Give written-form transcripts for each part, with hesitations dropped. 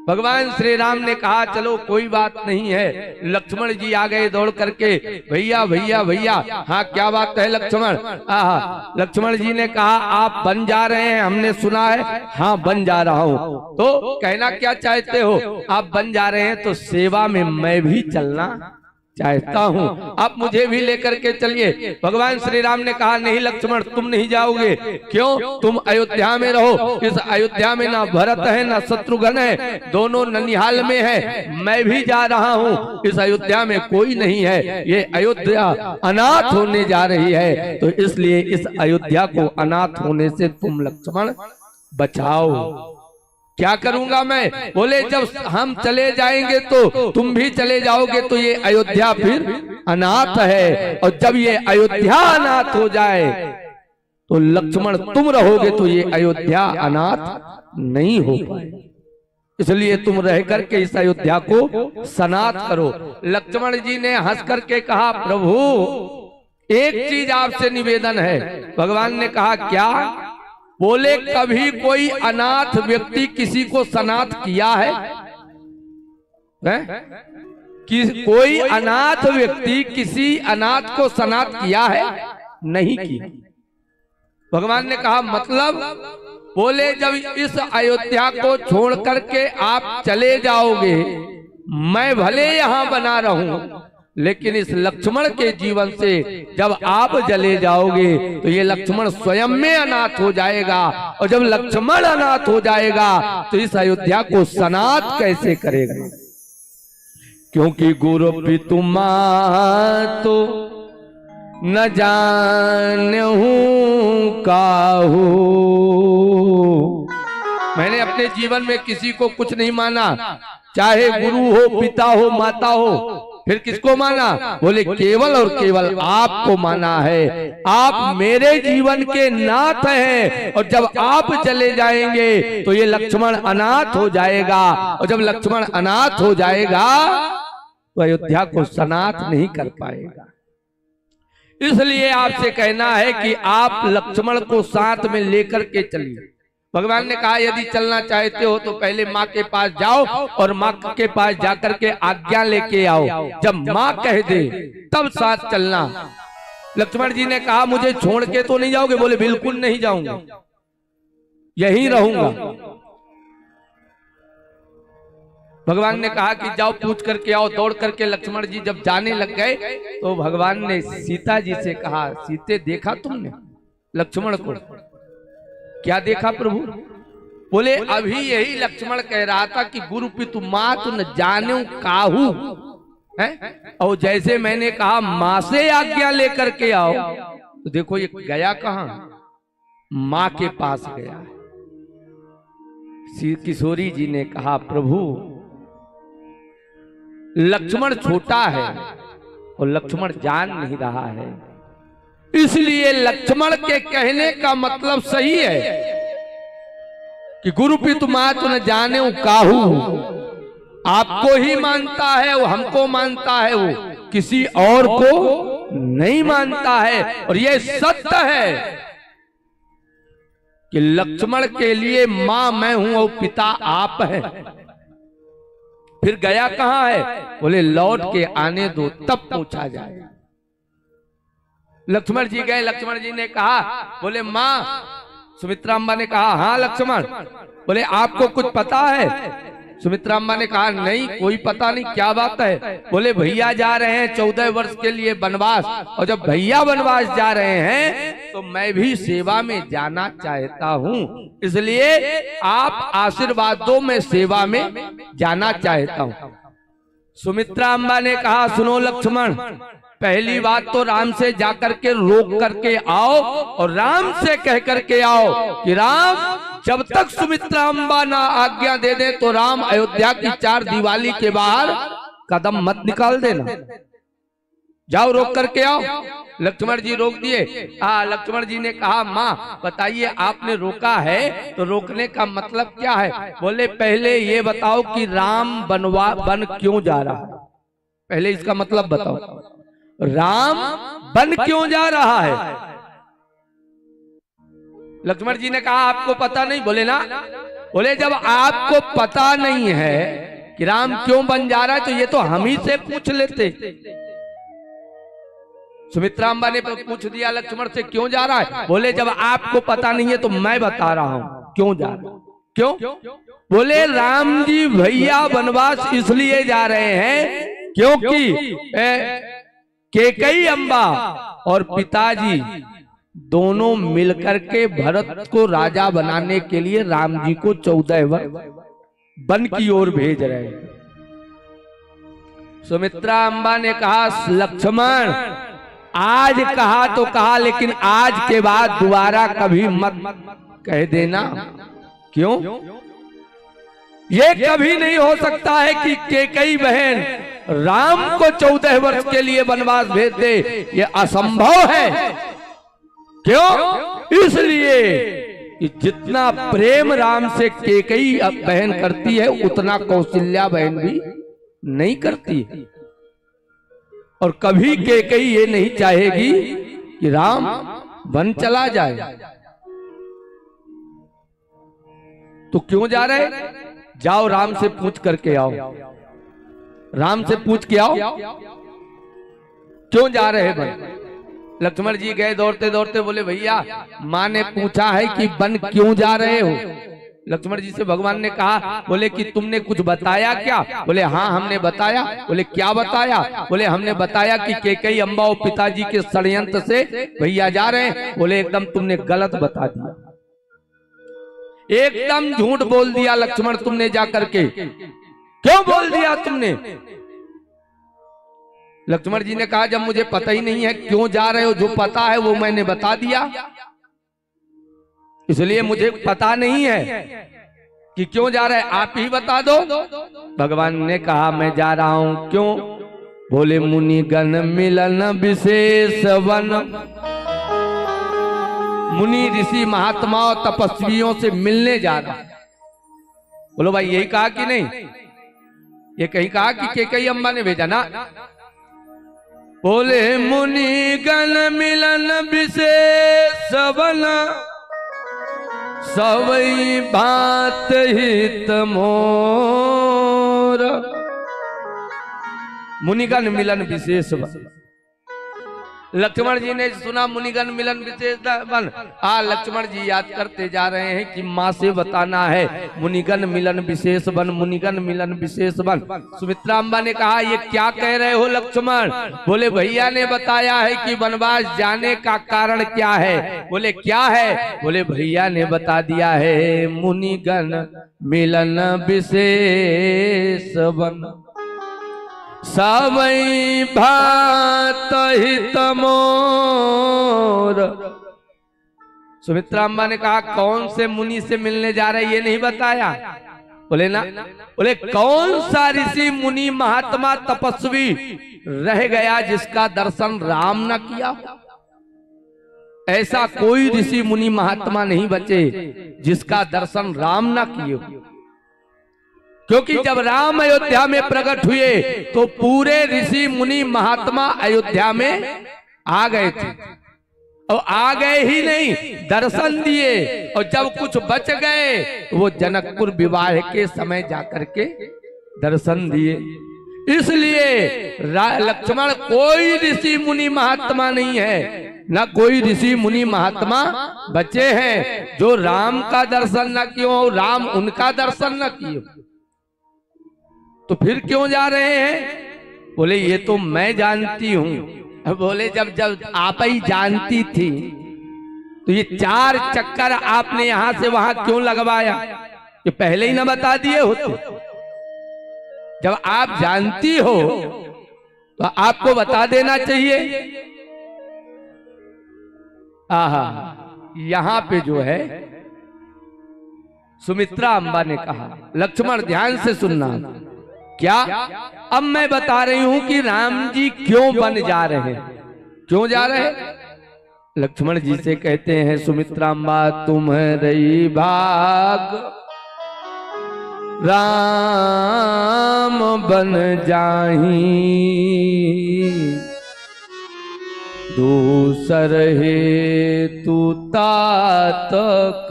भगवान श्री राम ने कहा चलो कोई बात नहीं है। लक्ष्मण जी आ गए दौड़ करके, भैया भैया भैया, हाँ क्या बात है लक्ष्मण? लक्ष्मण जी ने कहा आप बन जा रहे हैं, हमने सुना है। हाँ बन जा रहा हूँ। तो कहना क्या चाहते हो? आप बन जा रहे हैं तो सेवा में मैं भी चलना चाहता हूँ, आप मुझे भी लेकर के चलिए। भगवान श्री राम ने कहा नहीं लक्ष्मण तुम नहीं जाओगे। क्यों? तुम अयोध्या में रहो। इस अयोध्या में ना भरत है ना शत्रुघ्न है, दोनों ननिहाल में है। मैं भी जा रहा हूँ, इस अयोध्या में कोई नहीं है। ये अयोध्या अनाथ होने जा रही है, तो इसलिए इस अयोध्या को अनाथ होने से तुम लक्ष्मण बचाओ। क्या करूंगा मैं? बोले जब हम चले जाएंगे तो तुम भी चले जाओगे, तो ये अयोध्या फिर अनाथ है। और जब ये अयोध्या अनाथ हो जाए तो लक्ष्मण तुम रहोगे तो ये अयोध्या अनाथ नहीं हो पाए। इसलिए तुम रह करके इस अयोध्या को सनाथ करो। लक्ष्मण जी ने हंस करके कहा प्रभु एक चीज आपसे निवेदन है। भगवान ने कहा क्या? बोले कभी कोई अनाथ व्यक्ति किसी को सनाथ किया है? कि कोई अनाथ व्यक्ति किसी अनाथ को सनाथ किया है? नहीं किया। भगवान ने कहा मतलब? बोले जब इस अयोध्या को छोड़ करके आप चले जाओगे, मैं भले यहाँ बना रहूं, लेकिन इस लक्ष्मण के जीवन से जब आप चले जाओगे तो ये लक्ष्मण स्वयं में अनाथ हो जाएगा। और जब लक्ष्मण अनाथ हो जाएगा तो इस अयोध्या को सनाथ कैसे करेगा? क्योंकि गुरु पितु तो न जानहूं काहू। मैंने अपने जीवन में किसी को कुछ नहीं माना, चाहे गुरु हो, पिता हो, माता हो। फिर किसको माना? बोले केवल और केवल आपको माना है। आप मेरे जीवन के नाथ हैं, और जब आप चले जाएंगे तो ये लक्ष्मण अनाथ हो जाएगा। और जब लक्ष्मण अनाथ हो जाएगा तो अयोध्या को सनाथ नहीं कर पाएगा। इसलिए आपसे कहना है कि आप लक्ष्मण को साथ में लेकर के चलिए। भगवान ने कहा यदि चलना चाहते हो तो पहले माँ के पास जाओ और माँ के पास जाकर के आज्ञा लेके आओ। जब माँ कह दे तब साथ चलना। लक्ष्मण जी ने कहा मुझे छोड़ के तो नहीं जाओगे? बोले बिल्कुल नहीं जाऊंगा, यहीं रहूंगा। भगवान ने कहा कि जाओ पूछ करके आओ। दौड़ करके लक्ष्मण जी जब जाने लग गए तो भगवान ने सीता जी से कहा सीते देखा तुमने लक्ष्मण को? क्या देखा प्रभु? बोले अभी यही लक्ष्मण कह रहा था कि गुरु पितु मातु न जाने काहू है। और जैसे मैंने कहा माँ से आज्ञा लेकर के आओ, तो देखो ये गया कहां? माँ के पास गया। श्री किशोरी जी ने कहा प्रभु लक्ष्मण छोटा है और लक्ष्मण जान नहीं रहा है, इसलिए लक्ष्मण के कहने का मतलब सही है कि गुरु पितु मातु न जाने काहू। आपको ही मानता है वो, हमको मानता है वो, किसी और को नहीं मानता है। और ये सत्य है कि लक्ष्मण के लिए मां मैं हूं और पिता आप हैं। फिर गया कहां है? बोले लौट के आने दो तब पूछा जाए। लक्ष्मण जी गए। लक्ष्मण जी ने कहा, बोले मां, सुमित्रा अम्बा ने कहा हाँ लक्ष्मण। बोले आपको कुछ पता है? सुमित्रा अम्बा ने कहा नहीं कोई पता नहीं, क्या बात है? बोले भैया जा रहे हैं 14 वर्ष के लिए वनवास, और जब भैया वनवास जा रहे हैं तो मैं भी सेवा में जाना चाहता हूँ, इसलिए आप आशीर्वाद दो, मैं सेवा में जाना चाहता हूँ। सुमित्रा अम्बा ने कहा सुनो लक्ष्मण, पहली बात तो राम से जाकर के रोक करके आओ और राम से कह करके आओ कि राम जब तक सुमित्रा अम्बा ना आज्ञा दे दे तो राम अयोध्या की 4 दीवाली के बाहर कदम मत निकाल देना। जाओ रोक करके आओ। लक्ष्मण जी रोक दिए। लक्ष्मण जी ने कहा माँ बताइए आपने रोका है तो रोकने का मतलब क्या है? बोले पहले ये बताओ कि राम वन क्यों जा रहा है, पहले इसका मतलब बताओ। राम वन क्यों जा रहा है? लक्ष्मण जी ने कहा आपको पता नहीं? बोले ना बोले जब आपको पता नहीं है कि राम क्यों बन जा रहा है तो ये तो हम ही से पूछ लेते। सुमित्रा अम्बा ने पूछ दिया लक्ष्मण से क्यों जा रहा है। बोले जब आपको पता नहीं है तो मैं बता रहा हूं क्यों जा रहा हूं। क्यों? बोले राम जी भैया वनवास इसलिए जा रहे हैं क्योंकि कैकेयी अम्बा और पिताजी दोनों मिलकर के भरत को राजा बनाने के लिए राम जी को 14 वर्ष वन की ओर भेज रहे हैं। सुमित्रा अम्बा ने कहा लक्ष्मण आज कहा तो कहा लेकिन आज के बाद दोबारा कभी मत कह देना। क्यों? ये कभी नहीं हो सकता है कि कैकेयी बहन राम को 14 वर्ष के लिए वनवास भेज दे, ये असंभव है। क्यों? इसलिए कि जितना प्रेम राम से कैकेयी बहन करती है उतना कौशल्या बहन भी नहीं करती है। और कभी कैकेयी ये नहीं चाहेगी कि राम वन चला जाए। तो क्यों जा रहे? जाओ राम से पूछ करके आओ, राम से पूछ के आओ क्यों जा रहे वन। लक्ष्मण जी गए दौड़ते दौड़ते, बोले भैया माँ ने पूछा है कि वन क्यों जा रहे हो। लक्ष्मण जी से भगवान ने कहा, बोले कि तुमने कुछ बताया क्या। बोले हाँ हमने बताया। बोले क्या बताया। बोले हमने बताया कि कैकेयी अम्बा और पिताजी के षड्यंत्र से भैया जा रहे हैं। बोले एकदम तुमने गलत बता दिया, एकदम झूठ बोल दिया लक्ष्मण तुमने जाकर के। क्यों बोल दिया तुमने। लक्ष्मण जी ने कहा जब मुझे पता ही नहीं है क्यों जा रहे हो, जो पता है वो मैंने बता दिया, इसलिए मुझे पता नहीं है कि क्यों जा रहे, आप ही बता दो। भगवान ने कहा मैं जा रहा हूं। क्यों? बोले मुनिगण मिलन विशेष वन, मुनि ऋषि महात्माओं तपस्वियों से मिलने जा रहा। बोलो भाई यही कहा कि नहीं? ये कहीं कहा कि कैकेयी अम्बा ने भेजा ना। बोले मुनिगण मिलन विशेष वन, सवई बात हित मोर। मुनिगण मिलन विशेष वन। लक्ष्मण जी ने सुना मुनिगण मिलन विशेष वन। लक्ष्मण जी याद करते जा रहे हैं कि माँ से बताना है मुनिगण मिलन विशेष वन, मुनिगण मिलन विशेष वन। सुमित्रा अम्बा ने कहा ये क्या कह रहे हो लक्ष्मण। बोले भैया ने बताया है कि वनवास जाने का कारण क्या है। बोले क्या है। बोले भैया ने बता दिया है मुनिगण मिलन विशेष वन, सवई भात हित मोर। सुमित्रा अम्बा ने कहा कौन से मुनि से मिलने जा रहे ये नहीं बताया। बोले ना। बोले कौन सा ऋषि मुनि महात्मा तपस्वी रह गया जिसका दर्शन राम न किया। ऐसा कोई ऋषि मुनि महात्मा नहीं बचे जिसका दर्शन राम न किए। क्योंकि जब राम अयोध्या में प्रकट हुए तो पूरे ऋषि मुनि महात्मा अयोध्या में आ गए थे, और आ गए ही नहीं दर्शन दिए, और जब कुछ बच गए वो जनकपुर विवाह के समय जाकर के दर्शन दिए। इसलिए लक्ष्मण कोई ऋषि मुनि महात्मा नहीं है, ना कोई ऋषि मुनि महात्मा बचे हैं जो राम का दर्शन न किए, राम उनका दर्शन न किए। तो फिर क्यों जा रहे हैं। बोले ये तो मैं जानती हूं। बोले जब जब आप ही जानती थी तो ये 4 चक्कर आपने यहां से वहां क्यों लगवाया, ये पहले ही ना बता दिए होते। जब आप जानती हो तो आपको बता देना चाहिए। यहां पे जो है सुमित्रा अम्बा ने कहा लक्ष्मण ध्यान से सुनना। क्या? अब मैं बता रही हूं कि राम जी क्यों बन जा रहे हैं। क्यों जा रहे हैं। लक्ष्मण जी से कहते हैं सुमित्रा अम्बा तुम्हारी भाग राम बन जाही, दूसर हे तू तात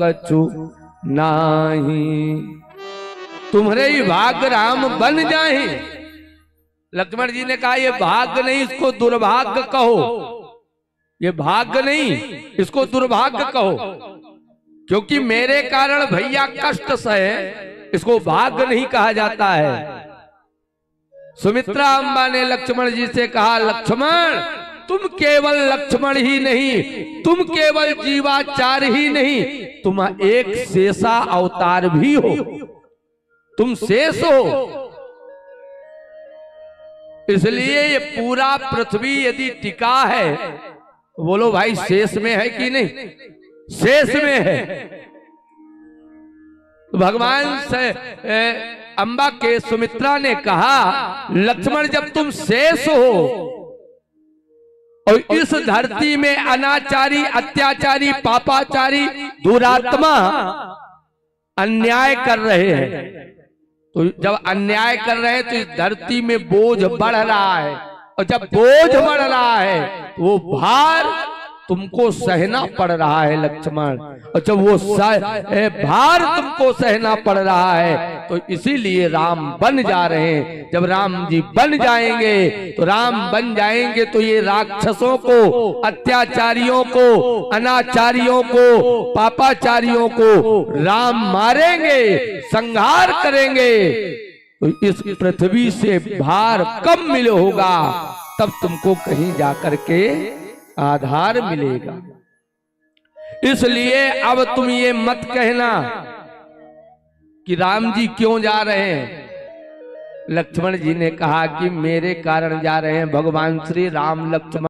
कछु नाही, तुम्हारे ही भाग राम बन जाए। लक्ष्मण जी ने कहा ये भाग्य नहीं, इसको दुर्भाग्य कहो। ये भाग्य नहीं, इसको दुर्भाग्य कहो, क्योंकि मेरे कारण भैया कष्ट सहे, इसको भाग्य नहीं कहा जाता है। सुमित्रा अम्बा ने लक्ष्मण जी से कहा, लक्ष्मण तुम केवल लक्ष्मण ही नहीं, तुम केवल जीवाचार ही नहीं, तुम एक शेषा अवतार भी हो, तुम शेष हो। इसलिए ये पूरा पृथ्वी यदि टिका है, बोलो भाई शेष में है कि नहीं? शेष में है। तो भगवान से अम्बा के सुमित्रा ने कहा, लक्ष्मण जब तुम शेष हो और इस धरती में अनाचारी, अत्याचारी, पापाचारी, दुरात्मा अन्याय कर रहे हैं, तो जब अन्याय कर रहे हैं तो इस धरती में बोझ बढ़ रहा है, और जब बोझ बढ़ रहा है तो वो भार तुमको सहना पड़ रहा है लक्ष्मण। और जब वो भार तुमको सहना पड़ रहा है तो इसीलिए राम बन जा रहे हैं। जब राम जी बन जाएंगे तो राम बन जाएंगे तो ये राक्षसों को, अत्याचारियों को, अनाचारियों को, पापाचारियों को राम मारेंगे, संहार करेंगे। तो इस पृथ्वी से भार कम मिले होगा, तब तुमको कहीं जाकर के आधार मिलेगा। इसलिए अब तुम ये मत कहना कि राम जी क्यों जा रहे हैं। लक्ष्मण जी ने कहा कि मेरे कारण जा रहे हैं भगवान श्री राम। लक्ष्मण